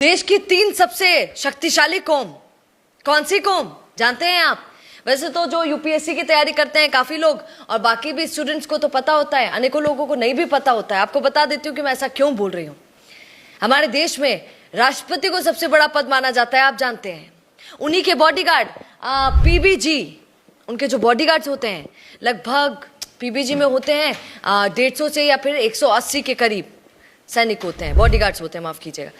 देश की 3 सबसे शक्तिशाली कौम कौन सी कौम जानते हैं आप? वैसे तो जो यूपीएससी की तैयारी करते हैं काफी लोग और बाकी भी स्टूडेंट्स को तो पता होता है, अनेकों लोगों को नहीं भी पता होता है। आपको बता देती हूँ कि मैं ऐसा क्यों बोल रही हूँ। हमारे देश में राष्ट्रपति को सबसे बड़ा पद माना जाता है, आप जानते हैं। उन्हीं के बॉडीगार्ड पीबीजी, उनके जो बॉडीगार्ड्स होते हैं लगभग पीबीजी में होते हैं 150 से या फिर 180 के करीब सैनिक होते हैं, बॉडीगार्ड्स होते हैं, माफ कीजिएगा।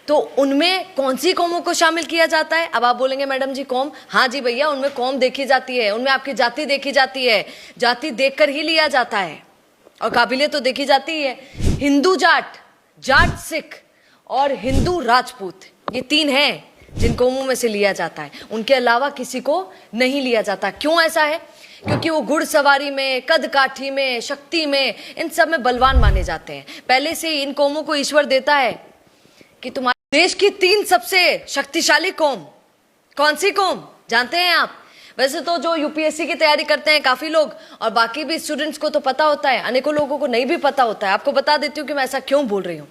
तो उनमें कौन सी कौमों को शामिल किया जाता है? अब आप बोलेंगे मैडम जी कौम, हाँ जी भैया, उनमें कौम देखी जाती है, उनमें आपकी जाति देखी जाती है, जाति देखकर ही लिया जाता है और काबिलियत तो देखी जाती है। हिंदू जाट, जाट सिख और हिंदू राजपूत, ये 3 हैं जिन कौमों में से लिया जाता है। उनके अलावा किसी को नहीं लिया जाता। क्यों ऐसा है? क्योंकि वो घुड़सवारी में, कद काठी में, शक्ति में, इन सब में बलवान माने जाते हैं। पहले से ही इन कौमों को ईश्वर देता है कि तुम्हारे देश की 3 सबसे शक्तिशाली कौम कौन सी कौम जानते हैं आप? वैसे तो जो यूपीएससी की तैयारी करते हैं काफी लोग और बाकी भी स्टूडेंट्स को तो पता होता है, अनेकों लोगों को नहीं भी पता होता है। आपको बता देती हूँ कि मैं ऐसा क्यों बोल रही हूँ।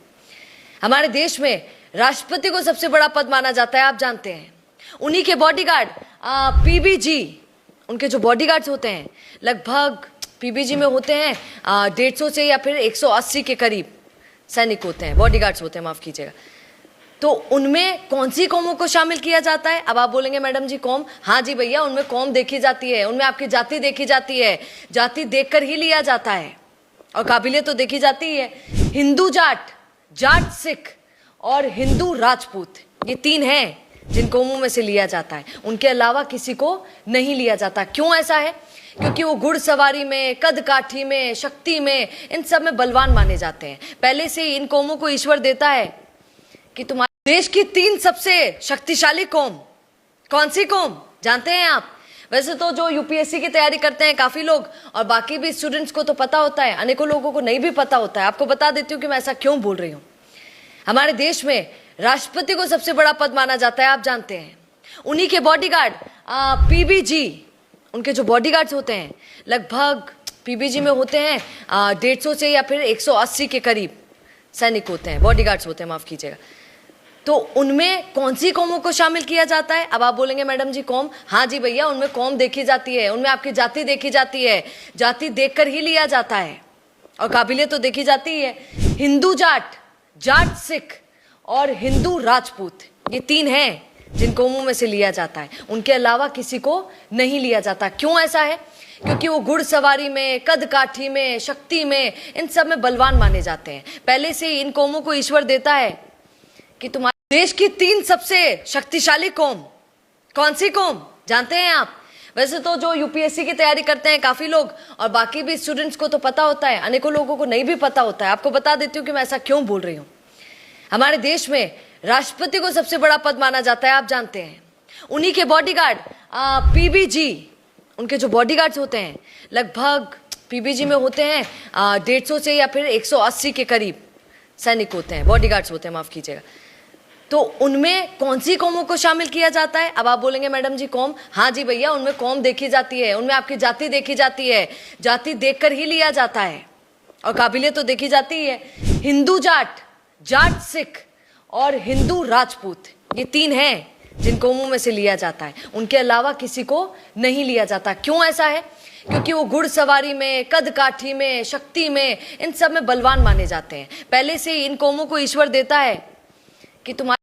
हमारे देश में राष्ट्रपति को सबसे बड़ा पद माना जाता है, आप जानते हैं। उन्हीं के बॉडीगार्ड पीबीजी, उनके जो बॉडीगार्ड्स होते हैं लगभग पीबीजी में होते हैं 150 से या फिर 180 के करीब सैनिक होते हैं, बॉडीगार्ड्स होते हैं, माफ कीजिएगा। तो उनमें कौन सी कौमों को शामिल किया जाता है? अब आप बोलेंगे मैडम जी कौम, हाँ जी भैया, उनमें कौम देखी जाती है, उनमें आपकी जाति देखी जाती है, जाति देखकर ही लिया जाता है और काबिलियत तो देखी जाती है। हिंदू जाट, जाट सिख और हिंदू राजपूत, ये 3 हैं जिन कौमों में से लिया जाता है। उनके अलावा किसी को नहीं लिया जाता। क्यों ऐसा है? क्योंकि वो घुड़सवारी में, कद काठी में, शक्ति में, इन सब में बलवान माने जाते हैं। पहले से ही इन कौमों को ईश्वर देता है कि तुम्हारे देश की 3 सबसे शक्तिशाली कौम कौन सी कौम जानते हैं आप? वैसे तो जो यूपीएससी की तैयारी करते हैं काफी लोग और बाकी भी स्टूडेंट्स को तो पता होता है, अनेकों लोगों को नहीं भी पता होता है। आपको बता देती हूँ कि मैं ऐसा क्यों बोल रही हूँ। हमारे देश में राष्ट्रपति को सबसे बड़ा पद माना जाता है, आप जानते हैं। उन्हीं के बॉडीगार्ड पीबीजी, उनके जो बॉडीगार्ड्स होते हैं लगभग पीबीजी में होते हैं 150 से या फिर 180 के करीब सैनिक होते हैं, बॉडीगार्ड्स होते हैं, माफ कीजिएगा। तो उनमें कौन सी कौमों को शामिल किया जाता है? अब आप बोलेंगे मैडम जी कौम, हाँ जी भैया, उनमें कौम देखी जाती है, उनमें आपकी जाति देखी जाती है, जाति देखकर ही लिया जाता है और काबिलियत तो देखी जाती है। हिंदू जाट, जाट सिख और हिंदू राजपूत, ये 3 हैं जिन कौमों में से लिया जाता है। उनके अलावा किसी को नहीं लिया जाता। क्यों ऐसा है? क्योंकि वो घुड़सवारी में, कद काठी में, शक्ति में, इन सब में बलवान माने जाते हैं। पहले से ही इन कौमों को ईश्वर देता है कि तुम्हारे देश की 3 सबसे शक्तिशाली कौम कौन सी कौम जानते हैं आप? वैसे तो जो यूपीएससी की तैयारी करते हैं काफी लोग और बाकी भी स्टूडेंट्स को तो पता होता है, अनेकों लोगों को नहीं भी पता होता है। आपको बता देती हूँ कि मैं ऐसा क्यों बोल रही हूँ। हमारे देश में राष्ट्रपति को सबसे बड़ा पद माना जाता है, आप जानते हैं। उन्हीं के बॉडीगार्ड पीबीजी, उनके जो बॉडीगार्ड्स होते हैं लगभग पीबीजी में होते हैं 150 से या फिर 180 के करीब सैनिक होते हैं, बॉडीगार्ड्स होते हैं, माफ कीजिएगा। तो उनमें कौन सी कौमों को शामिल किया जाता है? अब आप बोलेंगे मैडम जी कौम, हाँ जी भैया, उनमें कौम देखी जाती है, उनमें आपकी जाति देखी जाती है, जाति देखकर ही लिया जाता है और काबिलियत तो देखी जाती है। हिंदू जाट, जाट सिख और हिंदू राजपूत, ये 3 हैं जिन कौमों में से लिया जाता है। उनके अलावा किसी को नहीं लिया जाता। क्यों ऐसा है? क्योंकि वो घुड़सवारी में, कद काठी में, शक्ति में, इन सब में बलवान माने जाते हैं। पहले से ही इन कौमों को ईश्वर देता है कि तुम्हारे